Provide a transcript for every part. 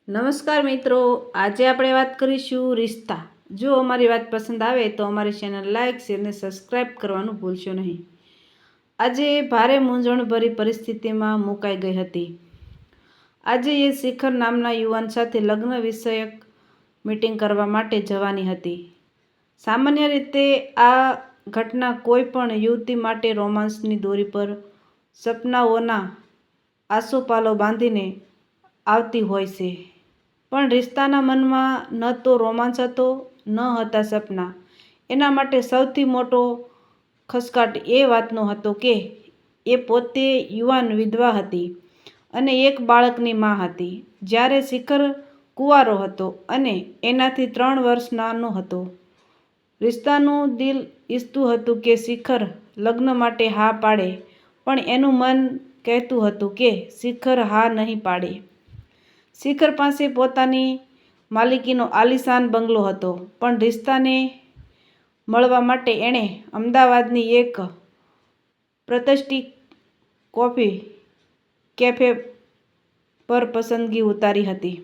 નમસ્કાર મિત્રો, આજે આપણે વાત કરીશું રિશ્તા। જો અમારી વાત પસંદ આવે તો અમારી ચેનલ લાઇક શેર અને સબસ્ક્રાઈબ કરવાનું ભૂલશો નહીં। આજે ભારે મૂંઝવણભરી પરિસ્થિતિમાં મુકાઈ ગઈ હતી। આજે એ શિખર નામના યુવાન સાથે લગ્ન વિષયક મીટિંગ કરવા માટે જવાની હતી। સામાન્ય રીતે આ ઘટના કોઈ પણ યુવતી માટે રોમાન્સની દોરી પર સપનાઓના આસોપાલો બાંધીને આવતી હોય છે, પણ રિશ્તાના મનમાં ન તો રોમાંસ હતો, ન હતા સપના। એના માટે સૌથી મોટો ખચકાટ એ વાતનો હતો કે એ પોતે યુવાન વિધવા હતી અને એક બાળકની મા હતી, જ્યારે શિખર કુંવારો હતો અને એનાથી 3 વર્ષ નાનો હતો। રિશ્તાનું દિલ ઈચ્છતું હતું કે શિખર લગ્ન માટે હા પાડે, પણ એનું મન કહેતું હતું કે શિખર હા નહીં પાડે। શિખર પાસે પોતાની માલિકીનો આલીશાન બંગલો હતો, પણ રિશ્તાને મળવા માટે એણે અમદાવાદની એક પ્રતિષ્ઠિત કોફી કેફે પર પસંદગી ઉતારી હતી।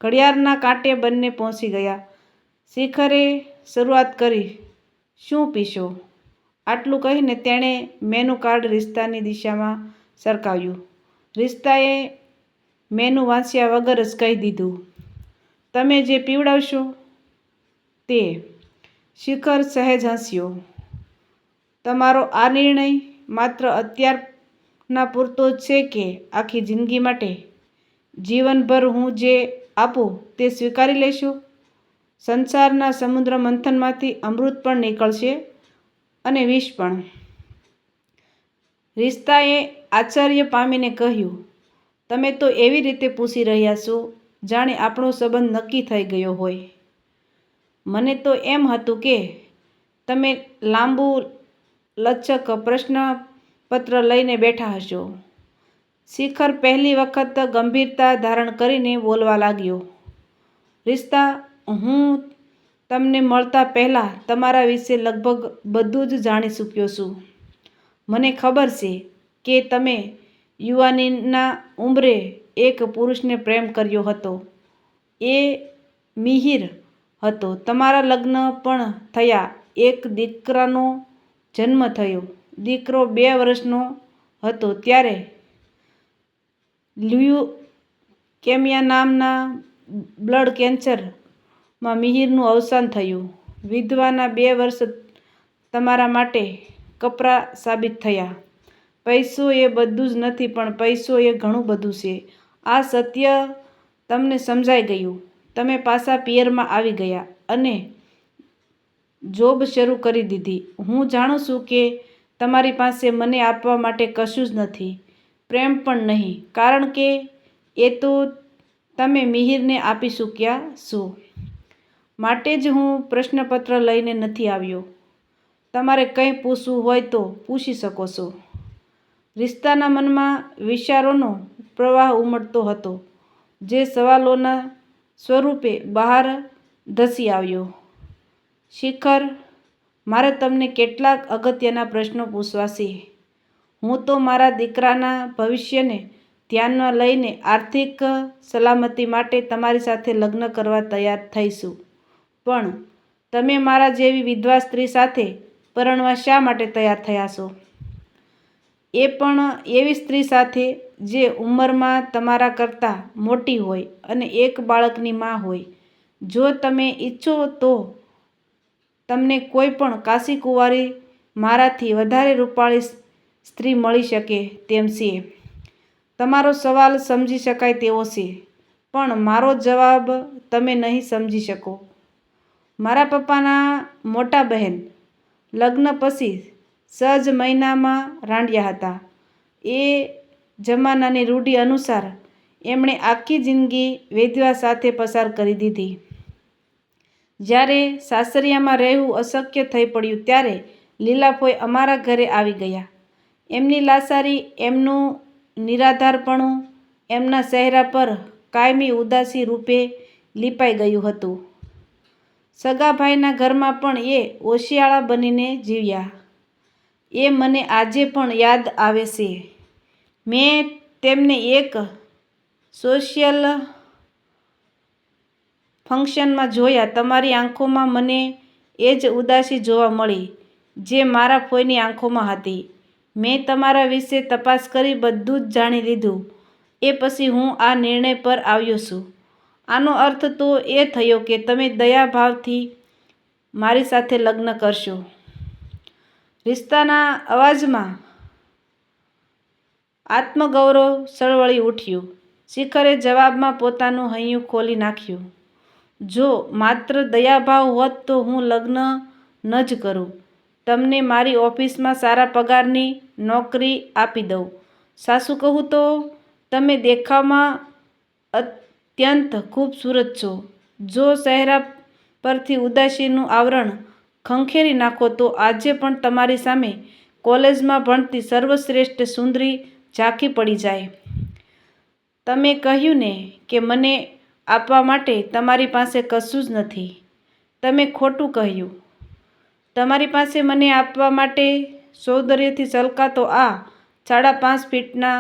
ઘડિયાળના કાંટે બંને પહોંચી ગયા। શિખરે શરૂઆત કરી, "શું પીશો?" આટલું કહીને તેણે મેનુ કાર્ડ રિશ્તાની દિશામાં સરકાવ્યું। રિશ્તાએ મેનુ વાંચ્યા વગર જ કહી દીધું, "તમે જે પીવડાવશો તે." શિખર સહેજ હસ્યો, "તમારો આ નિર્ણય માત્ર અત્યારના પૂરતો જ છે કે આખી જિંદગી માટે? જીવનભર હું જે આપું તે સ્વીકારી લેશો? સંસારના સમુદ્ર મંથનમાંથી અમૃત પણ નીકળશે અને વિષ પણ." રિશ્તાએ આશ્ચર્ય પામીને કહ્યું, "તમે તો એવી રીતે પૂછી રહ્યા છો જાણે આપણો સંબંધ નક્કી થઈ ગયો હોય। મને તો એમ હતું કે તમે લાંબુ લચક પ્રશ્નપત્ર લઈને બેઠા હશો." શિખર પહેલી વખત ગંભીરતા ધારણ કરીને બોલવા લાગ્યો, "રિશ્તા, હું તમને મળતા પહેલાં તમારા વિશે લગભગ બધું જ જાણી ચૂક્યો છું। મને ખબર છે કે તમે યુવાનીના ઉંબરે એક પુરુષને પ્રેમ કર્યો હતો, એ મિહિર હતો। તમારા લગ્ન પણ થયા, એક દીકરાનો જન્મ થયો। દીકરો 2 વર્ષનો હતો ત્યારે લ્યુકેમિયા નામના બ્લડ કેન્સરમાં મિહિરનું અવસાન થયું। વિધવાના 2 વર્ષ તમારા માટે કપરા સાબિત થયા। પૈસો એ બધું જ નથી, પણ પૈસો એ ઘણું બધું છે। આ સત્ય તમને સમજાઈ ગયું। તમે પાછા પિયરમાં આવી ગયા અને જોબ શરૂ કરી દીધી। હું જાણું છું કે તમારી પાસે મને આપવા માટે કશું જ નથી, પ્રેમ પણ નહીં, કારણ કે એ તો તમે મિહિરને આપી ચૂક્યા છો। માટે જ હું પ્રશ્નપત્ર લઈને નથી આવ્યો। તમારે કંઈ પૂછવું હોય તો પૂછી શકો છો." રિશ્તાના મનમાં વિચારોનો પ્રવાહ ઉમટતો હતો, જે સવાલોના સ્વરૂપે બહાર ધસી આવ્યો। "શિખર, મારે તમને કેટલાક અગત્યના પ્રશ્નો પૂછવા છે। હું તો મારા દીકરાના ભવિષ્યને ધ્યાનમાં લઈને આર્થિક સલામતી માટે તમારી સાથે લગ્ન કરવા તૈયાર થઈ છું, પણ તમે મારા જેવી વિધવા સ્ત્રી સાથે પરણવા શા માટે તૈયાર થયા છો? એ પણ એવી સ્ત્રી સાથે જે ઉંમરમાં તમારા કરતાં મોટી હોય અને એક બાળકની મા હોય? જો તમે ઈચ્છો તો તમને કોઈ પણ કાશીકુંવારી મારાથી વધારે રૂપાળી સ્ત્રી મળી શકે તેમ છે." "તમારો સવાલ સમજી શકાય તેવો છે, પણ મારો જવાબ તમે નહીં સમજી શકો." મારા પપ્પાના મોટા બહેન લગ્ન પછી 6 જ મહિનામાં રાંડ્યા હતા। એ જમાનાની રૂઢિ અનુસાર એમણે આખી જિંદગી વિધવા સાથે પસાર કરી દીધી। જ્યારે સાસરિયામાં રહેવું અશક્ય થઈ પડ્યું ત્યારે લીલાફોઈ અમારા ઘરે આવી ગયા। એમની લાચારી, એમનું નિરાધારપણું એમના ચહેરા પર કાયમી ઉદાસી રૂપે લીપાઈ ગયું હતું। સગા ભાઈના ઘરમાં પણ એ ઓશિયાળા બનીને જીવ્યા। એ મને આજે પણ યાદ આવે છે। મેં તેમને એક સોશિયલ ફંક્શનમાં જોયા. તમારી આંખોમાં મને એ જ ઉદાસી જોવા મળી જે મારા ફોઈની આંખોમાં હતી. મેં તમારા વિશે તપાસ કરી બધું જ જાણી લીધું. એ પછી હું આ નિર્ણય પર આવ્યો છું. આનો અર્થ તો એ થયો કે તમે દયાભાવથી મારી સાથે લગ્ન કરશો. રિશ્તાના અવાજમાં આત્મગૌરવ સળવળી ઉઠ્યું. શિખરે જવાબમાં પોતાનું હૈયું ખોલી નાખ્યું. જો માત્ર દયાભાવ હોત તો હું લગ્ન ન જ કરું. તમને મારી ઓફિસમાં સારા પગારની નોકરી આપી દઉં. સાસુ કહું તો તમે દેખાવમાં અત્યંત ખૂબસૂરત છો. જો ચહેરા પરથી ઉદાસીનું આવરણ ખંખેરી નાખો તો આજે પણ તમારી સામે કોલેજમાં ભણતી સર્વશ્રેષ્ઠ સુંદરી ઝાંખી પડી જાય. તમે કહ્યું ને કે મને આપવા માટે તમારી પાસે કશું જ નથી. તમે ખોટું કહ્યું. તમારી પાસે મને આપવા માટે સૌંદર્યથી છલકાતો આ 5.5 ફીટના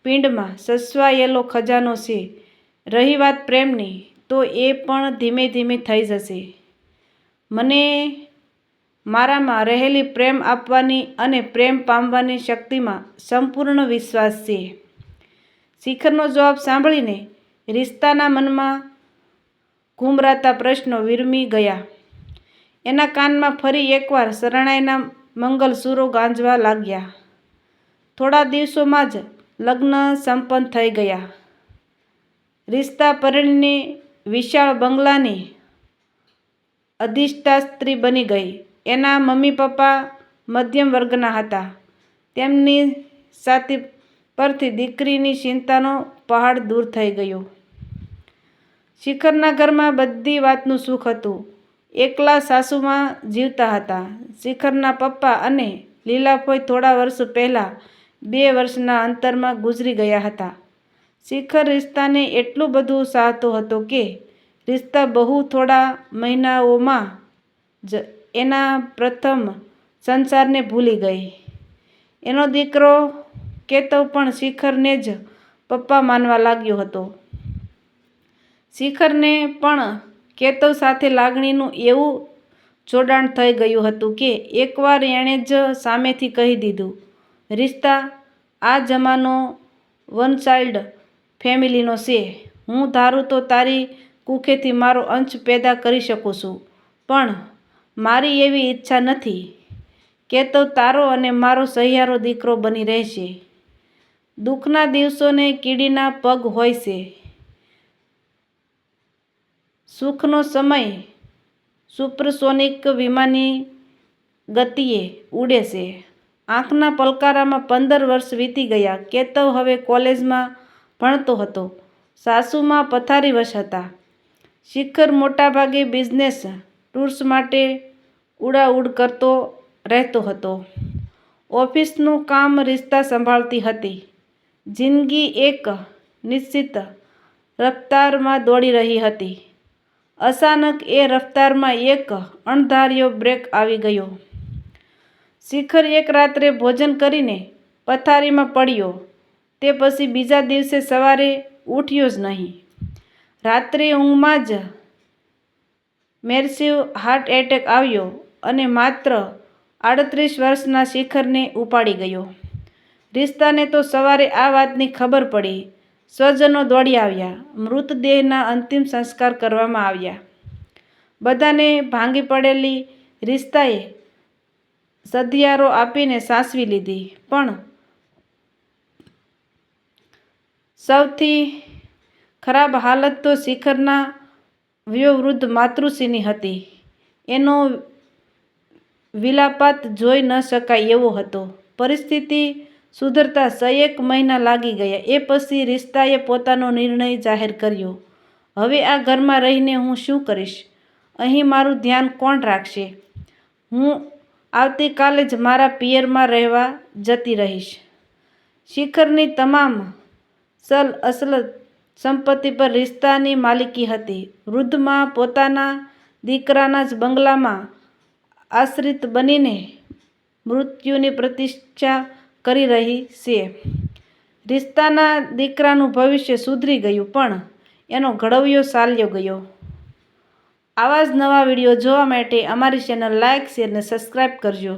પિંડમાં સચવાયેલો ખજાનો છે. રહી વાત પ્રેમની તો એ પણ ધીમે ધીમે થઈ જશે. મને મારામાં રહેલી પ્રેમ આપવાની અને પ્રેમ પામવાની શક્તિમાં સંપૂર્ણ વિશ્વાસ છે. શિખરનો જવાબ સાંભળીને રિશ્તાના મનમાં ઘુમરાતા પ્રશ્નો વિરમી ગયા. એના કાનમાં ફરી એકવાર શરણાઈના મંગલસૂરો ગાંજવા લાગ્યા. થોડા દિવસોમાં જ લગ્ન સંપન્ન થઈ ગયા. રિશ્તા પરણીને વિશાળ બંગલાની અધિષ્ઠાત્રી બની ગઈ. એના મમ્મી પપ્પા મધ્યમ વર્ગના હતા. તેમની છાતી પરથી દીકરીની ચિંતાનો પહાડ દૂર થઈ ગયો. શિખરના ઘરમાં બધી વાતનું સુખ હતું. એકલા સાસુમાં જીવતા હતા. શિખરના પપ્પા અને લીલાફોઈ થોડા વર્ષો પહેલાં 2 વર્ષના અંતરમાં ગુજરી ગયા હતા. શિખર રિશ્તાને એટલું બધું ચાહતો હતો કે રિશ્તા બહુ થોડા મહિનાઓમાં જ એના પ્રથમ સંસારને ભૂલી ગઈ. એનો દીકરો કેતવ પણ શિખરને જ પપ્પા માનવા લાગ્યો હતો. શિખરને પણ કેતવ સાથે લાગણીનું એવું જોડાણ થઈ ગયું હતું કે એકવાર એણે જ સામેથી કહી દીધું, રિશ્તા, આ જમાનો વન ચાઇલ્ડ ફેમિલીનો છે. હું ધારું તો તારી કુખેથી મારો અંશ પેદા કરી શકું છું, પણ મારી એવી ઈચ્છા નથી. કેતવ તારો અને મારો સહિયારો દીકરો બની રહેશે. દુઃખના દિવસોને કીડીના પગ હોય છે. સુખનો સમય સુપરસોનિક વિમાનની ગતિએ ઉડે છે. આંખના પલકારામાં 15 વર્ષ વીતી ગયા. કેતવ હવે કોલેજમાં ભણતો હતો. સાસુમાં પથારીવશ હતા. શિખર મોટાભાગે બિઝનેસ ટૂર્સ માટે ઉડાઉડ કરતો રહેતો હતો. ઓફિસનું કામ રિશ્તા સંભાળતી હતી. જિંદગી એક નિશ્ચિત રફતારમાં દોડી રહી હતી. અચાનક એ રફતારમાં એક અણધાર્યો બ્રેક આવી ગયો. શિખર એક રાત્રે ભોજન કરીને પથારીમાં પડ્યો. તે પછી બીજા દિવસે સવારે ઉઠ્યો જ નહીં. રાત્રે ઊંઘમાં જ મેસિવ હાર્ટ એટેક આવ્યો અને માત્ર 38 વર્ષના શિખરને ઉપાડી ગયો. રિશ્તાને તો સવારે આ વાતની ખબર પડી. સ્વજનો દોડી આવ્યા. મૃતદેહના અંતિમ સંસ્કાર કરવામાં આવ્યા. બધાને ભાંગી પડેલી રિશ્તાએ સધિયારો આપીને સાચવી લીધી. પણ સૌથી ખરાબ હાલત તો શિખરના વયોવૃદ્ધ માતૃશ્રીની હતી. એનો વિલાપાત જોઈ ન શકાય એવો હતો. પરિસ્થિતિ સુધરતા 6 મહિના લાગી ગયા. એ પછી રિશ્તાએ પોતાનો નિર્ણય જાહેર કર્યો. હવે આ ઘરમાં રહીને હું શું કરીશ? અહીં મારું ધ્યાન કોણ રાખશે? હું આવતીકાલે જ મારા પિયરમાં રહેવા જતી રહીશ. શિખરની તમામ ચલ અચલ સંપત્તિ પર રિશ્તાની માલિકી હતી. વૃદ્ધમાં પોતાના દીકરાના જ બંગલામાં આશ્રિત બનીને મૃત્યુની પ્રતીક્ષા કરી રહી છે. રિશ્તાના દીકરાનું ભવિષ્ય સુધરી ગયું, પણ એનો ઘડવૈયો ચાલ્યો ગયો. આવા જ નવા વિડીયો જોવા માટે અમારી ચેનલ લાઇક શેર અને સબસ્ક્રાઈબ કરજો.